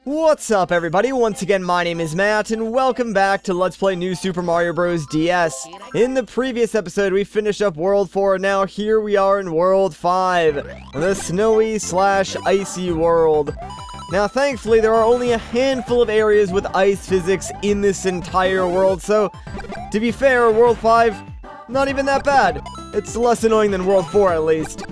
What's up, everybody? Once again, my name is Matt, and welcome back to Let's Play New Super Mario Bros. DS. In the previous episode, we finished up World 4, and now here we are in World 5, the snowy/icy world. Now, thankfully, there are only a handful of areas with ice physics in this entire world, so, to be fair, World 5, not even that bad. It's less annoying than World 4, at least.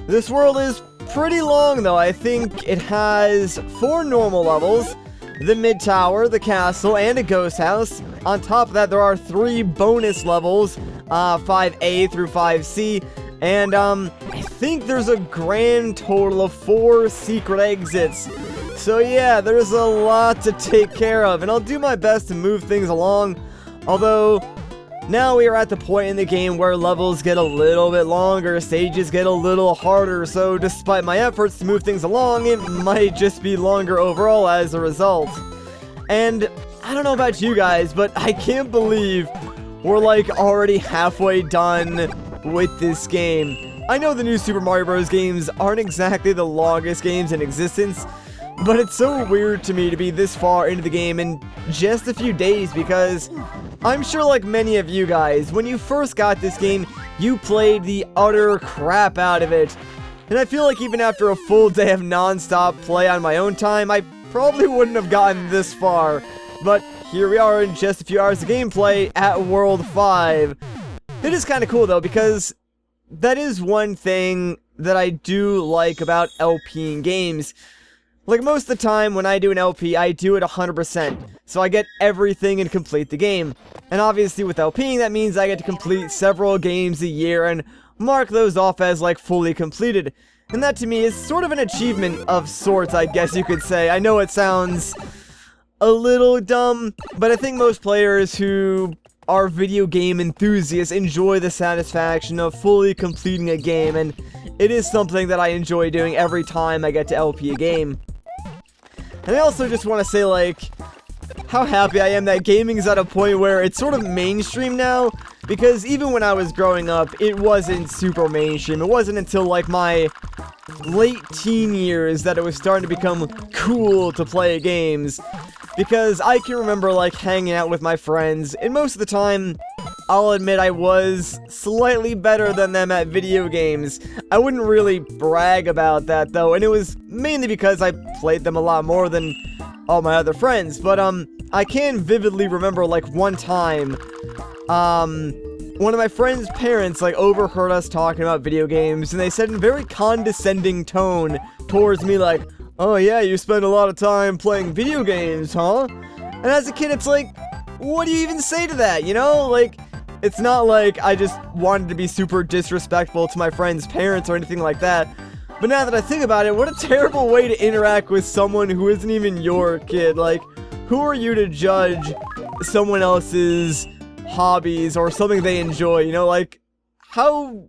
This world is pretty long, though. I think it has 4 normal levels, the mid-tower, the castle, and a ghost house. On top of that, there are 3 bonus levels, 5A through 5C, and I think there's a grand total of 4 secret exits. So yeah, there's a lot to take care of, and I'll do my best to move things along, although now we are at the point in the game where levels get a little bit longer, stages get a little harder, so despite my efforts to move things along, it might just be longer overall as a result. And I don't know about you guys, but I can't believe we're like already halfway done with this game. I know the new Super Mario Bros. Games aren't exactly the longest games in existence, but it's so weird to me to be this far into the game in just a few days, because I'm sure like many of you guys, when you first got this game, you played the utter crap out of it. And I feel like even after a full day of non-stop play on my own time, I probably wouldn't have gotten this far. But here we are in just a few hours of gameplay at World 5. It is kind of cool though, because that is one thing that I do like about LPing games. Like, most of the time, when I do an LP, I do it 100%, so I get everything and complete the game. And obviously, with LPing, that means I get to complete several games a year and mark those off as, like, fully completed. And that, to me, is sort of an achievement of sorts, I guess you could say. I know it sounds a little dumb, but I think most players who are video game enthusiasts enjoy the satisfaction of fully completing a game, and it is something that I enjoy doing every time I get to LP a game. And I also just want to say, like, how happy I am that gaming is at a point where it's sort of mainstream now, because even when I was growing up, it wasn't super mainstream. It wasn't until, like, my late teen years that it was starting to become cool to play games, because I can remember, like, hanging out with my friends, and most of the time, I'll admit I was slightly better than them at video games. I wouldn't really brag about that, though, and it was mainly because I played them a lot more than all my other friends. But, I can vividly remember, like, one time, one of my friend's parents, like, overheard us talking about video games, and they said in a very condescending tone towards me, like, "Oh yeah, you spend a lot of time playing video games, huh?" And as a kid, it's like, what do you even say to that, you know? Like, it's not like I just wanted to be super disrespectful to my friend's parents or anything like that. But now that I think about it, what a terrible way to interact with someone who isn't even your kid. Like, who are you to judge someone else's hobbies or something they enjoy, you know? Like, how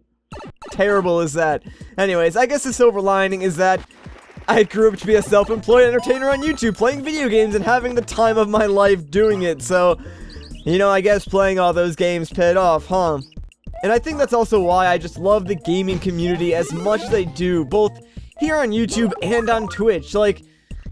terrible is that? Anyways, I guess the silver lining is that I grew up to be a self-employed entertainer on YouTube, playing video games and having the time of my life doing it, so, you know, I guess playing all those games paid off, huh? And I think that's also why I just love the gaming community as much as I do, both here on YouTube and on Twitch. Like,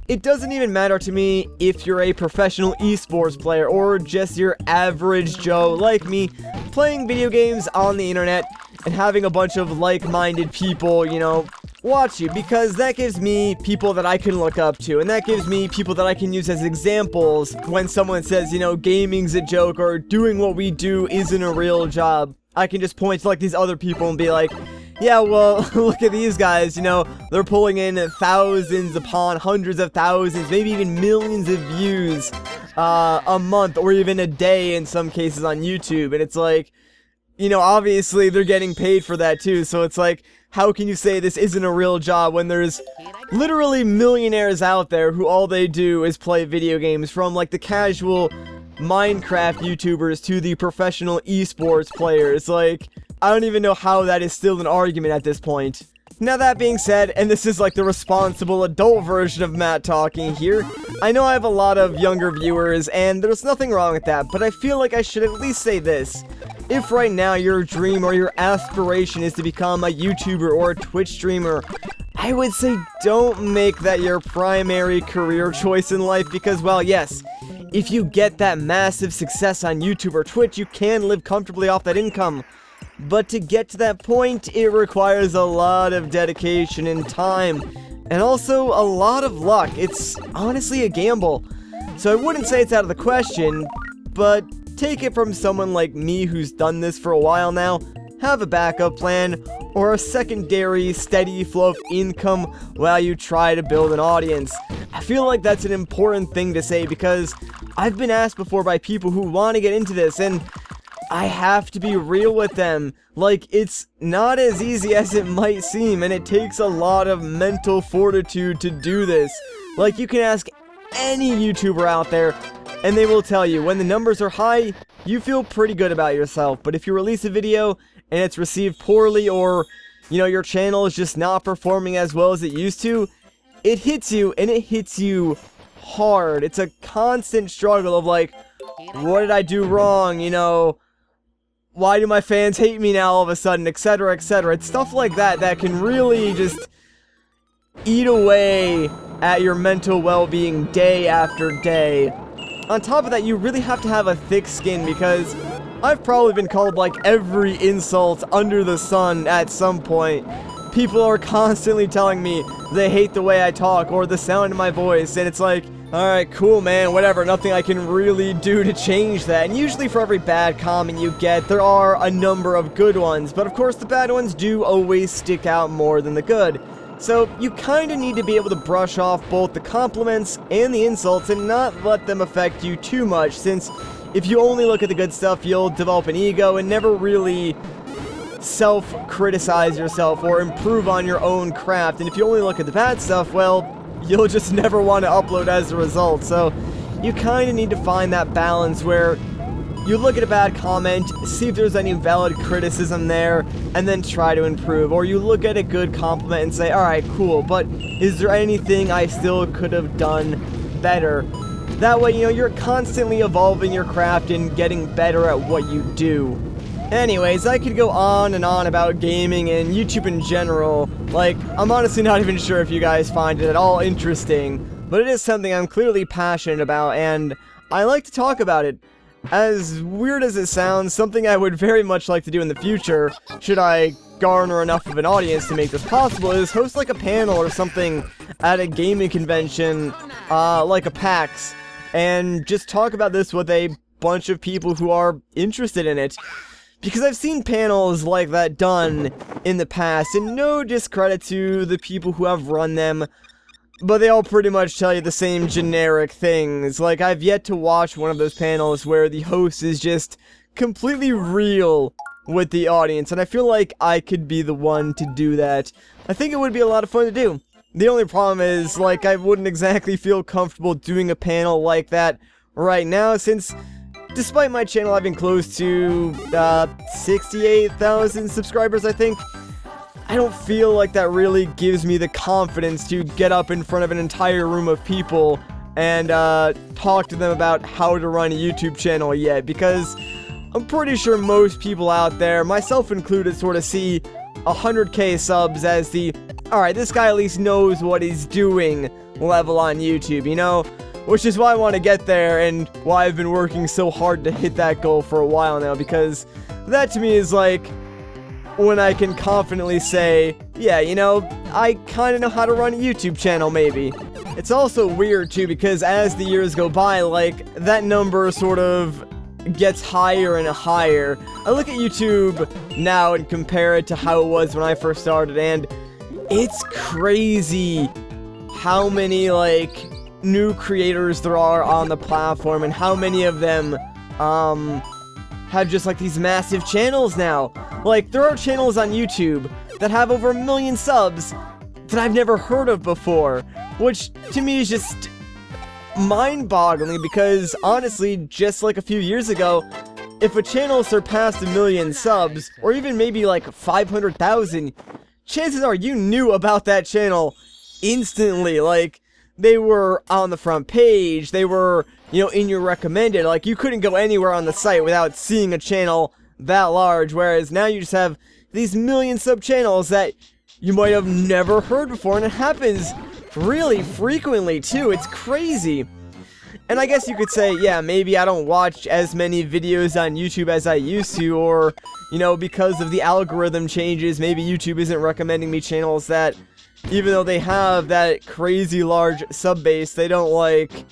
it doesn't even matter to me if you're a professional esports player or just your average Joe like me, playing video games on the internet and having a bunch of like-minded people, you know, watch you, because that gives me people that I can look up to, and that gives me people that I can use as examples when someone says, you know, gaming's a joke or doing what we do isn't a real job. I can just point to, like, these other people and be like, yeah, well, look at these guys, you know, they're pulling in thousands upon hundreds of thousands, maybe even millions of views a month or even a day in some cases on YouTube, and it's like, you know, obviously they're getting paid for that too, so it's like, how can you say this isn't a real job when there's literally millionaires out there who all they do is play video games, from like the casual Minecraft YouTubers to the professional esports players? Like, I don't even know how that is still an argument at this point. Now that being said, and this is like the responsible adult version of Matt talking here, I know I have a lot of younger viewers, and there's nothing wrong with that, but I feel like I should at least say this. If right now your dream or your aspiration is to become a YouTuber or a Twitch streamer, I would say don't make that your primary career choice in life because, well, yes, if you get that massive success on YouTube or Twitch, you can live comfortably off that income. But to get to that point, it requires a lot of dedication and time, and also a lot of luck. It's honestly a gamble. So I wouldn't say it's out of the question, but take it from someone like me who's done this for a while now. Have a backup plan, or a secondary steady flow of income while you try to build an audience. I feel like that's an important thing to say because I've been asked before by people who want to get into this, and I have to be real with them. Like, it's not as easy as it might seem, and it takes a lot of mental fortitude to do this. Like, you can ask any YouTuber out there, and they will tell you, when the numbers are high, you feel pretty good about yourself. But if you release a video, and it's received poorly, or, you know, your channel is just not performing as well as it used to, it hits you, and it hits you hard. It's a constant struggle of, like, what did I do wrong, you know, why do my fans hate me now all of a sudden, etc., etc. It's stuff like that that can really just eat away at your mental well-being day after day. On top of that, you really have to have a thick skin because I've probably been called like every insult under the sun at some point. People are constantly telling me they hate the way I talk or the sound of my voice, and it's like, alright, cool man, whatever, nothing I can really do to change that. And usually for every bad comment you get, there are a number of good ones, but of course the bad ones do always stick out more than the good. So you kinda need to be able to brush off both the compliments and the insults and not let them affect you too much, since if you only look at the good stuff, you'll develop an ego and never really self-criticize yourself or improve on your own craft. And if you only look at the bad stuff, well, you'll just never want to upload as a result. So you kind of need to find that balance where you look at a bad comment, see if there's any valid criticism there, and then try to improve. Or you look at a good compliment and say, alright, cool, but is there anything I still could have done better? That way, you know, you're constantly evolving your craft and getting better at what you do. Anyways, I could go on and on about gaming and YouTube in general. Like, I'm honestly not even sure if you guys find it at all interesting, but it is something I'm clearly passionate about, and I like to talk about it. As weird as it sounds, something I would very much like to do in the future, should I garner enough of an audience to make this possible, is host like a panel or something at a gaming convention, like a PAX, and just talk about this with a bunch of people who are interested in it. Because I've seen panels like that done in the past, and no discredit to the people who have run them, but they all pretty much tell you the same generic things. Like, I've yet to watch one of those panels where the host is just completely real with the audience, and I feel like I could be the one to do that. I think it would be a lot of fun to do. The only problem is, like, I wouldn't exactly feel comfortable doing a panel like that right now, since despite my channel having close to 68,000 subscribers, I think, I don't feel like that really gives me the confidence to get up in front of an entire room of people and talk to them about how to run a YouTube channel yet, because I'm pretty sure most people out there, myself included, sort of see 100k subs as the, alright, this guy at least knows what he's doing level on YouTube, you know? Which is why I want to get there, and why I've been working so hard to hit that goal for a while now, because that to me is like when I can confidently say, yeah, you know, I kind of know how to run a YouTube channel, maybe. It's also weird too, because as the years go by, like, that number sort of gets higher and higher. I look at YouTube now and compare it to how it was when I first started, and it's crazy how many, like, new creators there are on the platform, and how many of them have just like these massive channels now. Like, there are channels on YouTube that have over 1 million subs that I've never heard of before, which to me is just mind-boggling, because honestly, just like a few years ago, if a channel surpassed 1 million subs, or even maybe like 500,000, chances are you knew about that channel instantly. Like, they were on the front page, they were, you know, in your recommended. Like, you couldn't go anywhere on the site without seeing a channel that large, whereas now you just have these 1 million sub channels that you might have never heard before, and it happens really frequently too. It's crazy. And I guess you could say, yeah, maybe I don't watch as many videos on YouTube as I used to, or, you know, because of the algorithm changes, maybe YouTube isn't recommending me channels that, even though they have that crazy large sub base, they don't, like,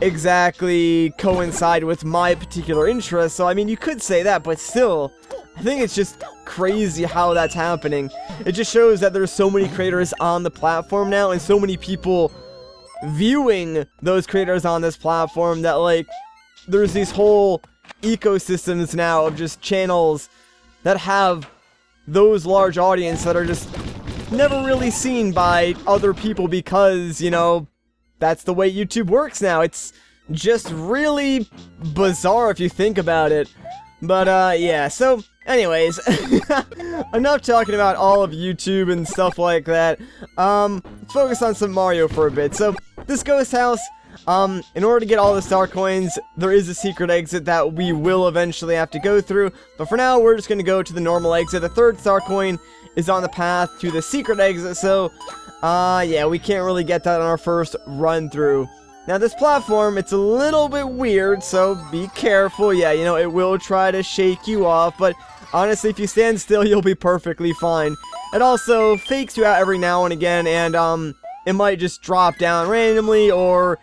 exactly coincide with my particular interests. So, I mean, you could say that, but still, I think it's just crazy how that's happening. It just shows that there's so many creators on the platform now, and so many people viewing those creators on this platform, that, like, there's these whole ecosystems now of just channels that have those large audience that are just never really seen by other people, because, you know, that's the way YouTube works now. It's just really bizarre if you think about it. But, yeah, so, anyways, enough talking about all of YouTube and stuff like that. Let's focus on some Mario for a bit. So, this ghost house, in order to get all the star coins, there is a secret exit that we will eventually have to go through. But for now, we're just going to go to the normal exit. The third star coin is on the path to the secret exit, so, yeah, we can't really get that on our first run through. Now, this platform, it's a little bit weird, so be careful. Yeah, you know, it will try to shake you off, but honestly, if you stand still, you'll be perfectly fine. It also fakes you out every now and again, and, it might just drop down randomly or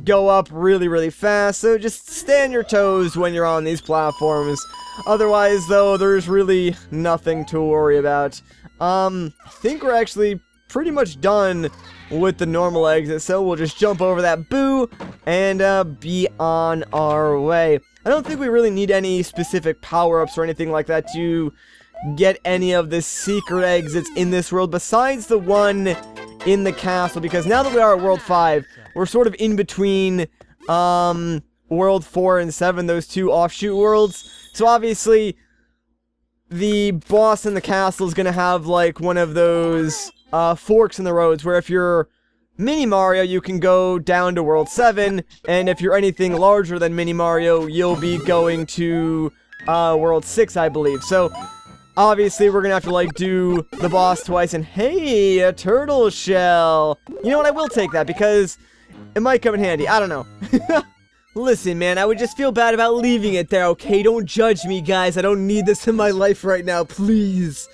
go up really, really fast, so just stay on your toes when you're on these platforms. Otherwise, though, there's really nothing to worry about. I think we're actually pretty much done with the normal exit, so we'll just jump over that boo and be on our way. I don't think we really need any specific power-ups or anything like that to get any of the secret exits in this world, besides the one in the castle, because now that we are at World 5, we're sort of in between World 4 and 7, those two offshoot worlds. So obviously, the boss in the castle is going to have, like, one of those forks in the roads, where if you're Mini Mario, you can go down to World 7, and if you're anything larger than Mini Mario, you'll be going to World 6, I believe. So obviously, we're gonna have to, like, do the boss twice, and hey, a turtle shell! You know what, I will take that, because it might come in handy, I don't know. Listen, man, I would just feel bad about leaving it there, okay? Don't judge me, guys, I don't need this in my life right now, please.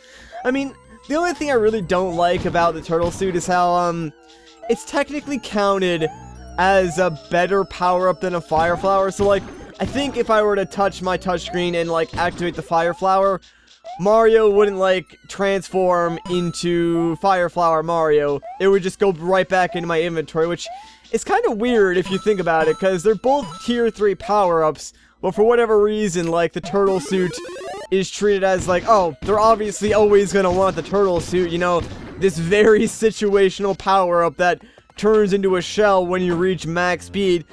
I mean, the only thing I really don't like about the turtle suit is how, it's technically counted as a better power-up than a fire flower, so, like, I think if I were to touch my touchscreen and, like, activate the fire flower, Mario wouldn't, like, transform into Fire Flower Mario. It would just go right back into my inventory, which is kind of weird if you think about it, because they're both tier 3 power-ups, but for whatever reason, like, the turtle suit is treated as, like, oh, they're obviously always gonna want the turtle suit, you know, this very situational power-up that turns into a shell when you reach max speed.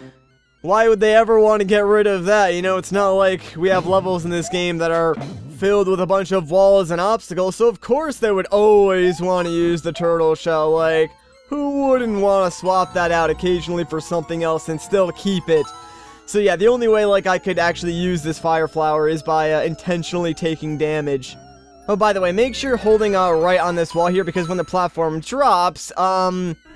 Why would they ever want to get rid of that? You know, it's not like we have levels in this game that are filled with a bunch of walls and obstacles, so of course they would always want to use the turtle shell. Like, who wouldn't want to swap that out occasionally for something else and still keep it? So yeah, the only way, like, I could actually use this fire flower is by intentionally taking damage. Oh, by the way, make sure you're holding right on this wall here, because when the platform drops,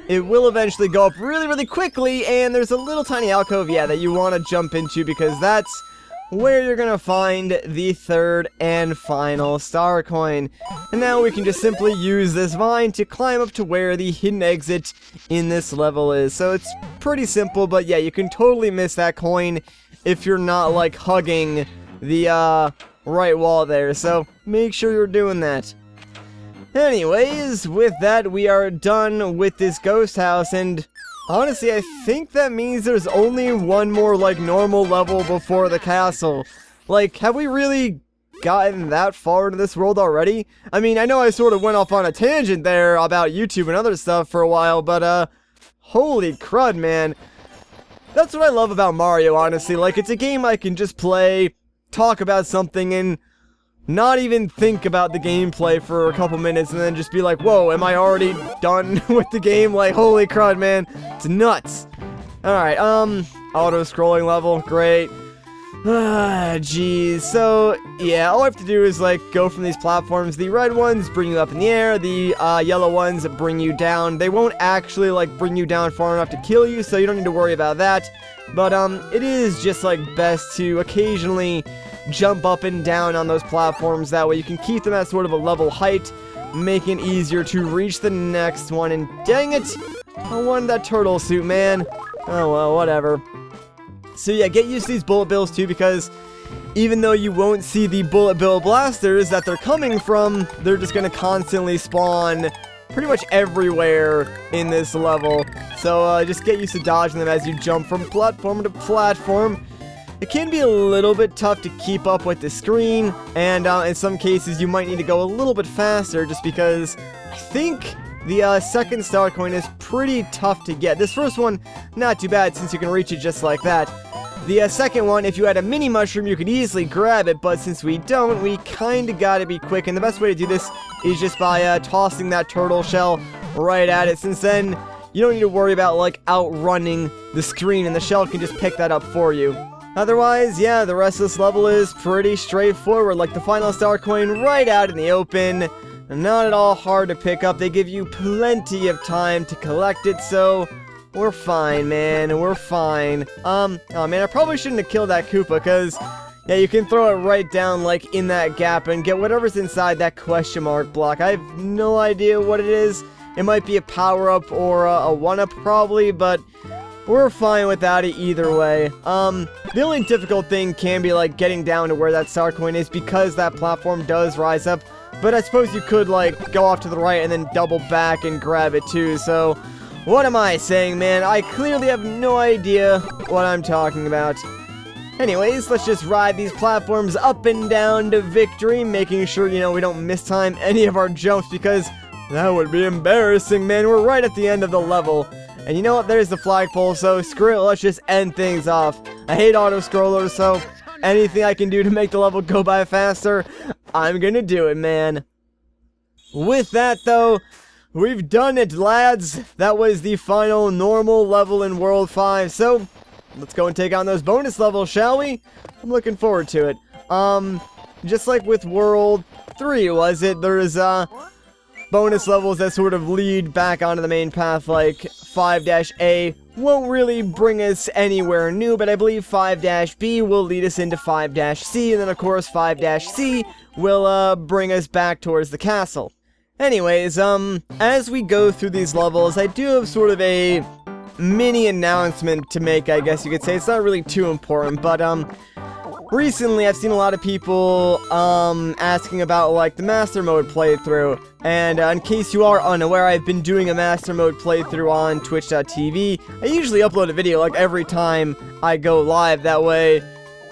it will eventually go up really, really quickly, and there's a little tiny alcove, yeah, that you want to jump into, because that's where you're gonna find the third and final star coin. And now we can just simply use this vine to climb up to where the hidden exit in this level is. So it's pretty simple, but yeah, you can totally miss that coin if you're not, like, hugging the right wall there, so make sure you're doing that. Anyways, with that, we are done with this ghost house, and honestly, I think that means there's only one more, like, normal level before the castle. Like, have we really gotten that far into this world already? I mean, I know I sort of went off on a tangent there about YouTube and other stuff for a while, but, holy crud, man. That's what I love about Mario, honestly. Like, it's a game I can just play, talk about something, and not even think about the gameplay for a couple minutes, and then just be like, whoa, am I already done with the game? Like, holy crud, man. It's nuts. Alright, auto-scrolling level, great. Geez. So, yeah, all I have to do is, like, go from these platforms. The red ones bring you up in the air. The yellow ones bring you down. They won't actually, like, bring you down far enough to kill you, so you don't need to worry about that. But, it is just, like, best to occasionally jump up and down on those platforms. That way you can keep them at sort of a level height, making it easier to reach the next one. And dang it, I wanted that turtle suit, man. Oh, well, whatever. So yeah, get used to these bullet bills too, because even though you won't see the bullet bill blasters that they're coming from, they're just gonna constantly spawn pretty much everywhere in this level. So just get used to dodging them as you jump from platform to platform. It can be a little bit tough to keep up with the screen, and in some cases you might need to go a little bit faster, just because I think the second star coin is pretty tough to get. This first one, not too bad since you can reach it just like that. The second one, if you had a mini mushroom, you could easily grab it, but since we don't, we kinda gotta be quick, and the best way to do this is just by tossing that turtle shell right at it, since then you don't need to worry about, like, outrunning the screen, and the shell can just pick that up for you. Otherwise, yeah, the rest of this level is pretty straightforward, like the final star coin right out in the open. Not at all hard to pick up. They give you plenty of time to collect it, so we're fine, man. We're fine. Oh man, I probably shouldn't have killed that Koopa, because yeah, you can throw it right down, like, in that gap and get whatever's inside that question mark block. I have no idea what it is. It might be a power-up or a one-up probably, but we're fine without it either way. The only difficult thing can be, like, getting down to where that star coin is, because that platform does rise up. But I suppose you could, like, go off to the right and then double back and grab it too, so what am I saying, man? I clearly have no idea what I'm talking about. Anyways, let's just ride these platforms up and down to victory, making sure, you know, we don't mistime any of our jumps, because that would be embarrassing, man. We're right at the end of the level. And you know what? There's the flagpole, so screw it, let's just end things off. I hate auto-scrollers, so anything I can do to make the level go by faster, I'm gonna do it, man. With that, though, we've done it, lads. That was the final normal level in World 5, so let's go and take on those bonus levels, shall we? I'm looking forward to it. Just like with World 3, was it? There's, bonus levels that sort of lead back onto the main path, like 5-A won't really bring us anywhere new, but I believe 5-B will lead us into 5-C, and then of course 5-C will bring us back towards the castle. Anyways, as we go through these levels, I do have sort of a mini announcement to make, I guess you could say. It's not really too important, but recently I've seen a lot of people asking about, like, the master mode playthrough, and in case you are unaware, I've been doing a master mode playthrough on twitch.tv. I usually upload a video, like, every time I go live. That way,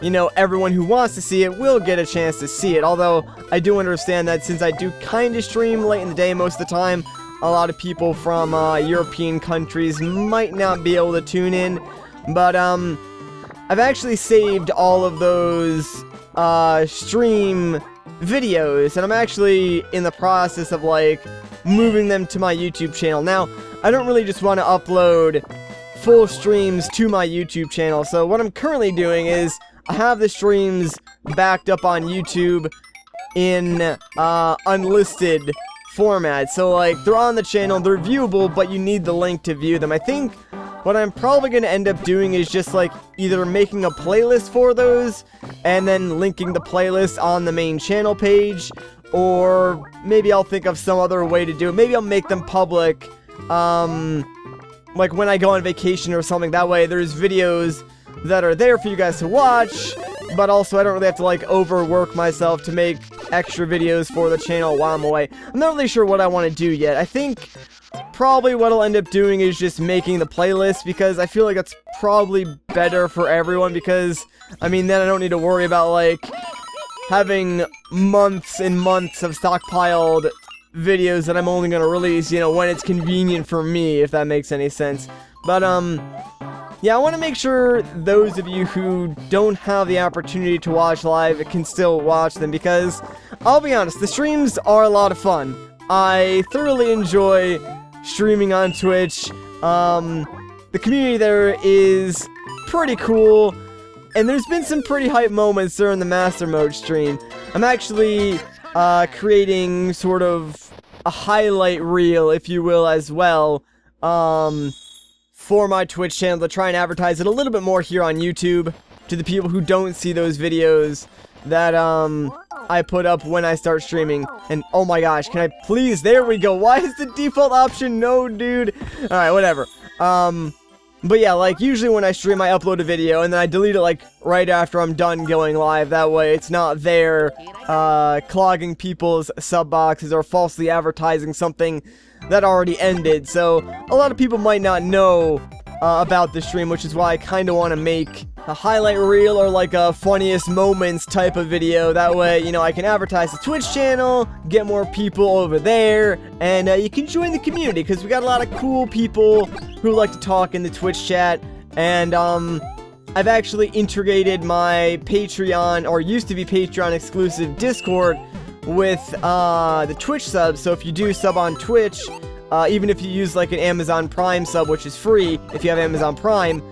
you know, everyone who wants to see it will get a chance to see it, although I do understand that since I do kind of stream late in the day most of the time, a lot of people from European countries might not be able to tune in, but I've actually saved all of those stream videos, and I'm actually in the process of, like, moving them to my YouTube channel. Now, I don't really just want to upload full streams to my YouTube channel, so what I'm currently doing is I have the streams backed up on YouTube in unlisted format. So, like, they're on the channel, they're viewable, but you need the link to view them. I think what I'm probably going to end up doing is just, like, either making a playlist for those, and then linking the playlist on the main channel page, or maybe I'll think of some other way to do it. Maybe I'll make them public, like, when I go on vacation or something. That way there's videos that are there for you guys to watch, but also I don't really have to, like, overwork myself to make extra videos for the channel while I'm away. I'm not really sure what I want to do yet. I think probably what I'll end up doing is just making the playlist, because I feel like that's probably better for everyone, because, I mean, then I don't need to worry about, like, having months and months of stockpiled videos that I'm only gonna release, you know, when it's convenient for me, if that makes any sense. But, yeah, I want to make sure those of you who don't have the opportunity to watch live can still watch them, because, I'll be honest, the streams are a lot of fun. I thoroughly enjoy streaming on Twitch. The community there is pretty cool, And there's been some pretty hype moments during the Master Mode stream. I'm actually creating sort of a highlight reel, if you will, as well, for my Twitch channel to try and advertise it a little bit more here on YouTube to the people who don't see those videos that I put up when I start streaming. And oh my gosh, can I please, there we go. Why is the default option no, dude? Alright, whatever. But yeah, like, usually when I stream, I upload a video, and then I delete it, like, right after I'm done going live. That way, it's not there, clogging people's sub boxes or falsely advertising something that already ended. So, a lot of people might not know about the stream, which is why I kind of want to make a highlight reel or like a funniest moments type of video. That way, you know, I can advertise the Twitch channel, get more people over there, and you can join the community, because we got a lot of cool people who like to talk in the Twitch chat. And I've actually integrated my Patreon, or used to be Patreon exclusive Discord, with the Twitch subs. So if you do sub on Twitch, even if you use like an Amazon Prime sub, which is free if you have Amazon Prime,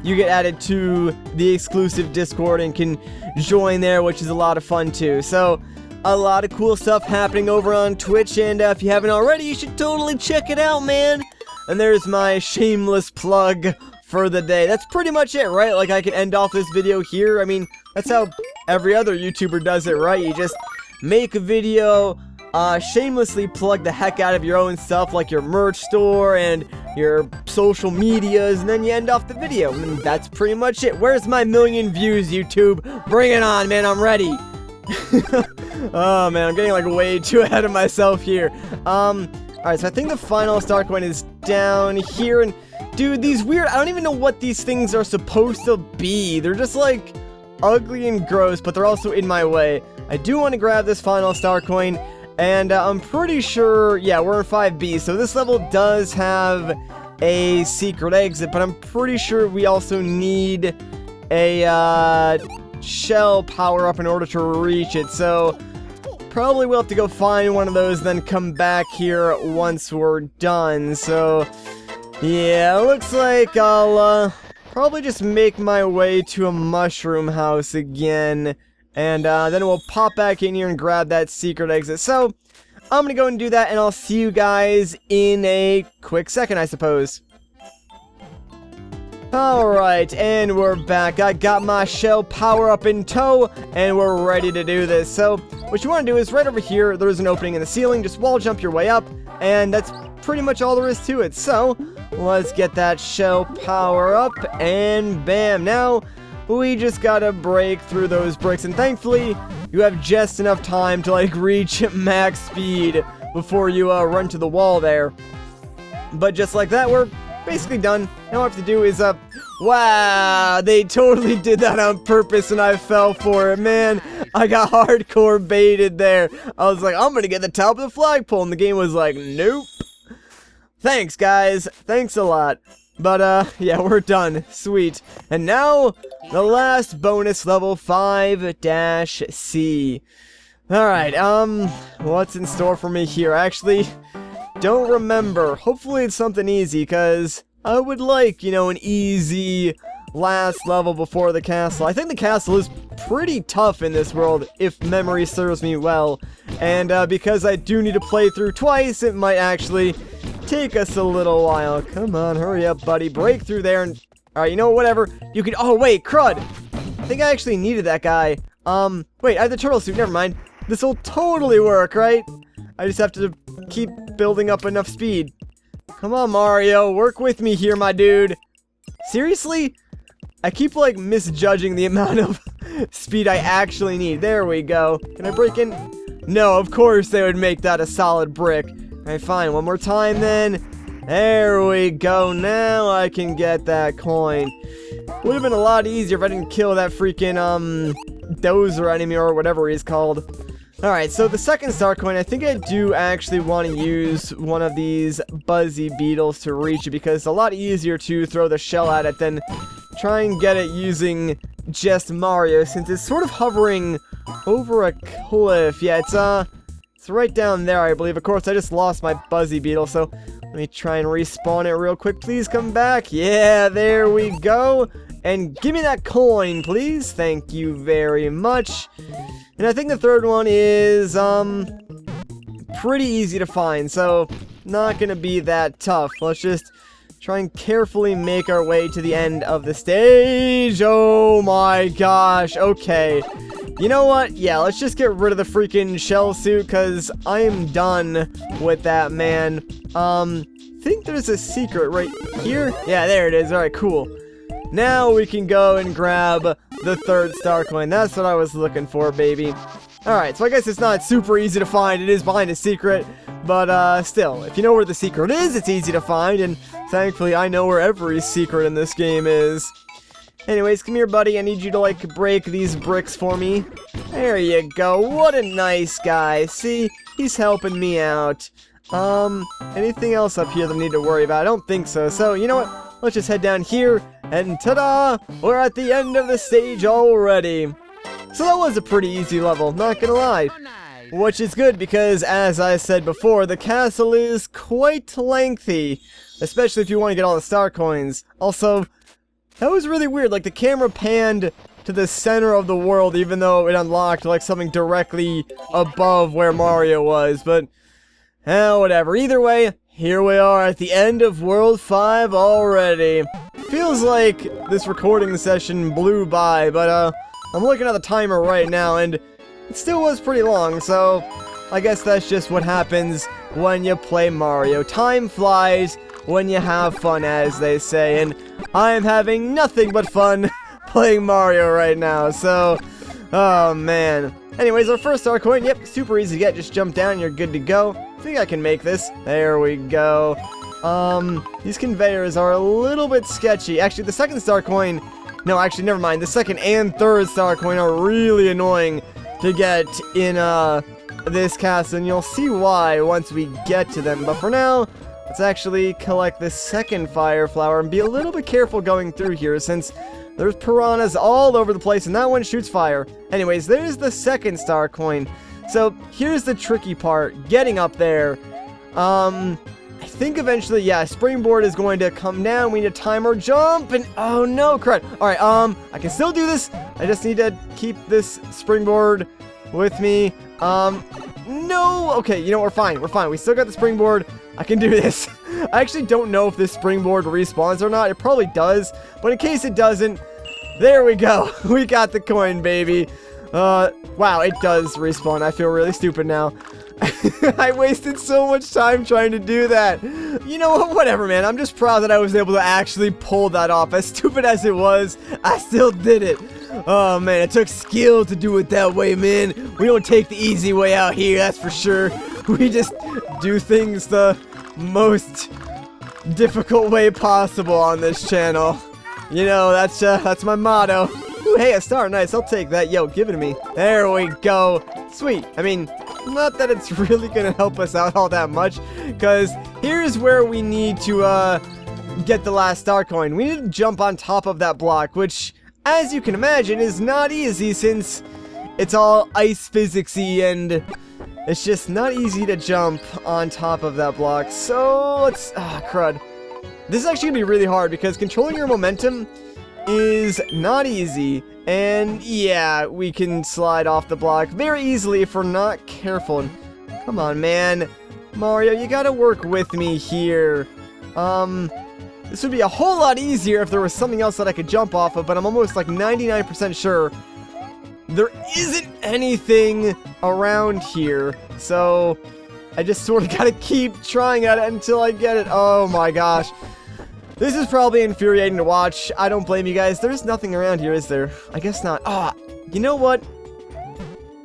you get added to the exclusive Discord and can join there, which is a lot of fun too. So, a lot of cool stuff happening over on Twitch, and if you haven't already, you should totally check it out, man. And there's my shameless plug for the day. That's pretty much it, right? Like, I can end off this video here. I mean, that's how every other YouTuber does it, right? You just make a video, shamelessly plug the heck out of your own stuff, like your merch store and your social medias, and then you end off the video. And that's pretty much it. Where's my 1,000,000 views, YouTube? Bring it on, man, I'm ready. Oh, man, I'm getting, like, way too ahead of myself here. Alright, so I think the final star coin is down here, and, dude, these weird, I don't even know what these things are supposed to be. They're just, like, ugly and gross, but they're also in my way. I do want to grab this final star coin, and I'm pretty sure, yeah, we're in 5B, so this level does have a secret exit, but I'm pretty sure we also need a shell power-up in order to reach it, so probably we'll have to go find one of those, then come back here once we're done. So, yeah, looks like I'll probably just make my way to a mushroom house again, and then we'll pop back in here and grab that secret exit. So, I'm gonna go and do that, and I'll see you guys in a quick second, I suppose. Alright, and we're back. I got my shell power up in tow, and we're ready to do this. So, what you want to do is right over here, there's an opening in the ceiling, just wall jump your way up, and that's pretty much all there is to it. So, let's get that shell power up, and bam. Now, we just gotta break through those bricks, and thankfully, you have just enough time to, like, reach max speed before you run to the wall there. But just like that, we're basically done. Now all I have to do is, wow, they totally did that on purpose and I fell for it, man. I got hardcore baited there. I was like, I'm gonna get the top of the flagpole, and the game was like, nope. Thanks, guys. Thanks a lot. But, yeah, we're done. Sweet. And now, the last bonus level, 5-C. Alright, what's in store for me here? Actually, don't remember. Hopefully it's something easy, because I would like, you know, an easy last level before the castle. I think the castle is pretty tough in this world, if memory serves me well. And, because I do need to play through twice, it might actually take us a little while. Come on, hurry up, buddy. Break through there and... Alright, you know, whatever. You can... Oh, wait, crud! I think I actually needed that guy. Wait, I have the turtle suit. Never mind. This will totally work, right? I just have to keep building up enough speed. Come on, Mario. Work with me here, my dude. Seriously? I keep, like, misjudging the amount of speed I actually need. There we go. Can I break in? No, of course they would make that a solid brick. Alright, fine. One more time, then. There we go. Now I can get that coin. Would have been a lot easier if I didn't kill that freaking, dozer enemy or whatever he's called. Alright, so the second star coin, I think I do actually want to use one of these buzzy beetles to reach it, because it's a lot easier to throw the shell at it than try and get it using just Mario, since it's sort of hovering over a cliff. Yeah, it's right down there, I believe. Of course, I just lost my buzzy beetle, so Let me try and respawn it real quick. Please come back. Yeah, there we go. And give me that coin, please. Thank you very much. And I think the third one is, pretty easy to find, so not gonna be that tough. Let's just try and carefully make our way to the end of the stage. Oh my gosh, okay. You know what? Yeah, let's just get rid of the freaking shell suit, because I am done with that, man. Think there's a secret right here? Yeah, there it is. Alright, cool. Now we can go and grab the third star coin. That's what I was looking for, baby. Alright, so I guess it's not super easy to find. It is behind a secret, but still, if you know where the secret is, it's easy to find, and thankfully I know where every secret in this game is. Anyways, come here, buddy. I need you to, like, break these bricks for me. There you go. What a nice guy. See? He's helping me out. Anything else up here that I need to worry about? I don't think so. So, you know what? Let's just head down here, and ta-da! We're at the end of the stage already. So that was a pretty easy level, not gonna lie. Which is good because, as I said before, the castle is quite lengthy. Especially if you want to get all the star coins. Also, that was really weird, like the camera panned to the center of the world even though it unlocked like something directly above where Mario was, but whatever. Either way, here we are at the end of World 5 already. Feels like this recording session blew by, but I'm looking at the timer right now and it still was pretty long, so I guess that's just what happens when you play Mario. Time flies when you have fun, as they say, and I am having nothing but fun playing Mario right now, so, oh man. Anyways, our first star coin, yep, super easy to get, just jump down, you're good to go. I think I can make this. There we go. These conveyors are a little bit sketchy. Actually, the second star coin, no, actually, never mind. The second and third star coin are really annoying to get in, this castle, and you'll see why once we get to them. But for now, let's actually collect the second fire flower and be a little bit careful going through here since there's piranhas all over the place and that one shoots fire. Anyways, there's the second star coin. So here's the tricky part, getting up there. I think eventually, yeah, springboard is going to come down. We need a timer jump and oh no, crud. Alright, I can still do this. I just need to keep this springboard with me. No, okay, you know, we're fine. We still got the springboard. I can do this. I actually don't know if this springboard respawns or not. It probably does, but in case it doesn't, there we go. We got the coin, baby. Wow, it does respawn. I feel really stupid now. I wasted so much time trying to do that. You know what? Whatever, man. I'm just proud that I was able to actually pull that off. As stupid as it was, I still did it. Oh, man. It took skill to do it that way, man. We don't take the easy way out here, that's for sure. We just do things the most difficult way possible on this channel. You know, that's my motto. Ooh, hey, a star. Nice. I'll take that. Yo, give it to me. There we go. Sweet. I mean, not that it's really gonna help us out all that much, because here's where we need to get the last star coin. We need to jump on top of that block, which, as you can imagine, is not easy since it's all ice physics-y and it's just not easy to jump on top of that block. So let's crud. This is actually gonna be really hard because controlling your momentum is not easy. And yeah, we can slide off the block very easily if we're not careful. Come on, man. Mario, you gotta work with me here. This would be a whole lot easier if there was something else that I could jump off of, but I'm almost like 99% sure there isn't anything around here. So I just sort of gotta keep trying at it until I get it. Oh my gosh. This is probably infuriating to watch. I don't blame you guys. There's nothing around here, is there? I guess not. You know what?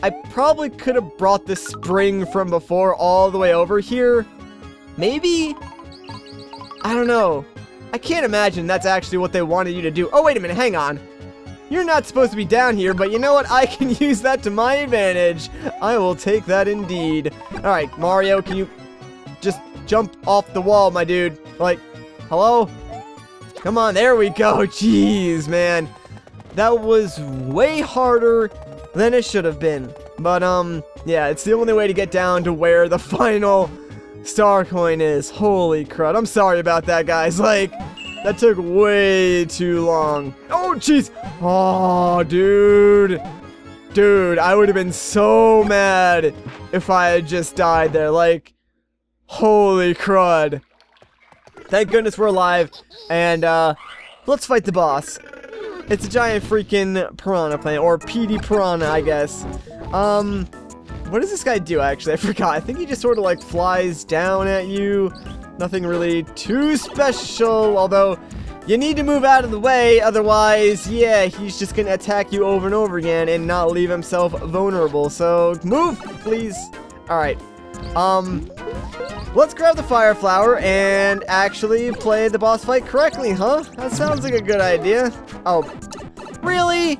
I probably could have brought the spring from before all the way over here. Maybe? I don't know. I can't imagine that's actually what they wanted you to do. Oh, wait a minute. Hang on. You're not supposed to be down here, but you know what? I can use that to my advantage. I will take that indeed. Alright, Mario, can you just jump off the wall, my dude? Like, hello? Come on, there we go. Jeez, man. That was way harder than it should have been. But, yeah, it's the only way to get down to where the final star coin is. Holy crud. I'm sorry about that, guys. Like, that took way too long. Oh, jeez. Oh, dude. Dude, I would have been so mad if I had just died there. Like, holy crud. Thank goodness we're alive. And, let's fight the boss. It's a giant freaking piranha plant, or PD piranha, I guess. What does this guy do, actually? I forgot. I think he just sort of, like, flies down at you. Nothing really too special, although you need to move out of the way, otherwise, yeah, he's just gonna attack you over and over again and not leave himself vulnerable. So, move, please. Alright. Let's grab the fire flower and actually play the boss fight correctly, huh? That sounds like a good idea. Oh, really?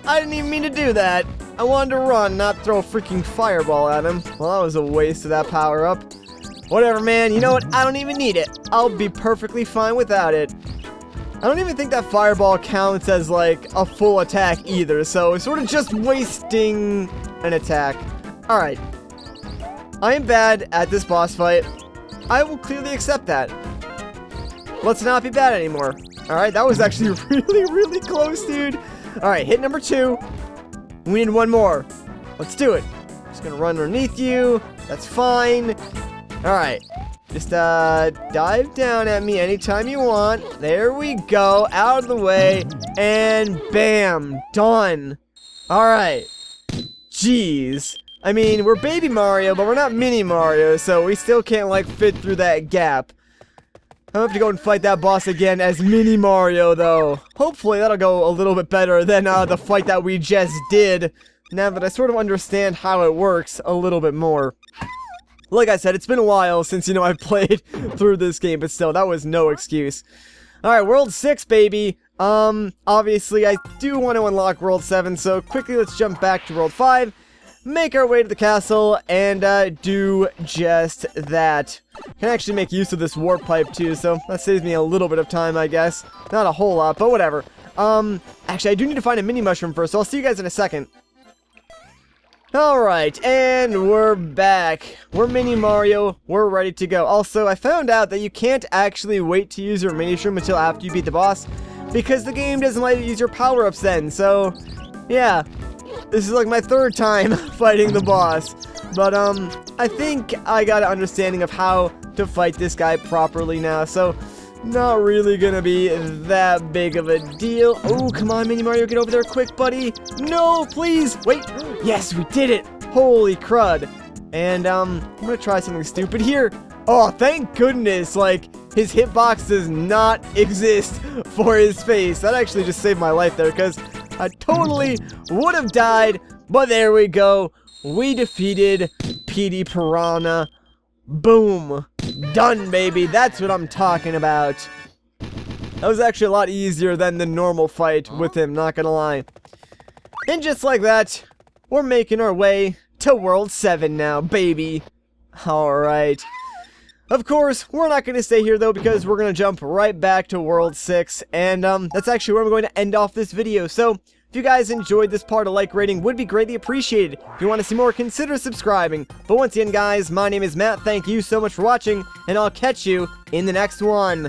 I didn't even mean to do that. I wanted to run, not throw a freaking fireball at him. Well, that was a waste of that power-up. Whatever, man. You know what? I don't even need it. I'll be perfectly fine without it. I don't even think that fireball counts as, like, a full attack either, so it's sort of just wasting an attack. Alright. I am bad at this boss fight. I will clearly accept that. Let's not be bad anymore. Alright, that was actually really, really close, dude. Alright, hit number 2. We need one more. Let's do it. Just gonna run underneath you. That's fine. Alright. Just, dive down at me anytime you want. There we go. Out of the way. And bam. Done. Alright. Jeez. I mean, we're Baby Mario, but we're not Mini Mario, so we still can't, like, fit through that gap. I'll have to go and fight that boss again as Mini Mario, though. Hopefully that'll go a little bit better than the fight that we just did, now that I sort of understand how it works a little bit more. Like I said, it's been a while since, you know, I've played through this game, but still, that was no excuse. Alright, World 6, baby. Obviously, I do want to unlock World 7, so quickly let's jump back to World 5. Make our way to the castle and do just that. Can actually make use of this warp pipe too, so that saves me a little bit of time, I guess. Not a whole lot, but whatever. Actually, I do need to find a mini mushroom first, so I'll see you guys in a second. Alright, and we're back. We're Mini Mario. We're ready to go. Also, I found out that you can't actually wait to use your mini shroom until after you beat the boss, because the game doesn't let you use your power-ups then, so yeah. This is like my 3rd time fighting the boss, but I think I got an understanding of how to fight this guy properly now, so not really gonna be that big of a deal. Oh, come on, Mini Mario, get over there quick, buddy. No, please. Wait. Yes, we did it. Holy crud. And I'm gonna try something stupid here. Oh, thank goodness, like, his hitbox does not exist for his face. That actually just saved my life there, because I totally would have died, but there we go. We defeated PD Piranha. Boom. Done, baby. That's what I'm talking about. That was actually a lot easier than the normal fight with him, not gonna lie. And just like that, we're making our way to World 7 now, baby. Alright. Of course, we're not going to stay here, though, because we're going to jump right back to World 6, and that's actually where I'm going to end off this video. So, if you guys enjoyed this part, a like rating would be greatly appreciated. If you want to see more, consider subscribing. But once again, guys, my name is Matt. Thank you so much for watching, and I'll catch you in the next one.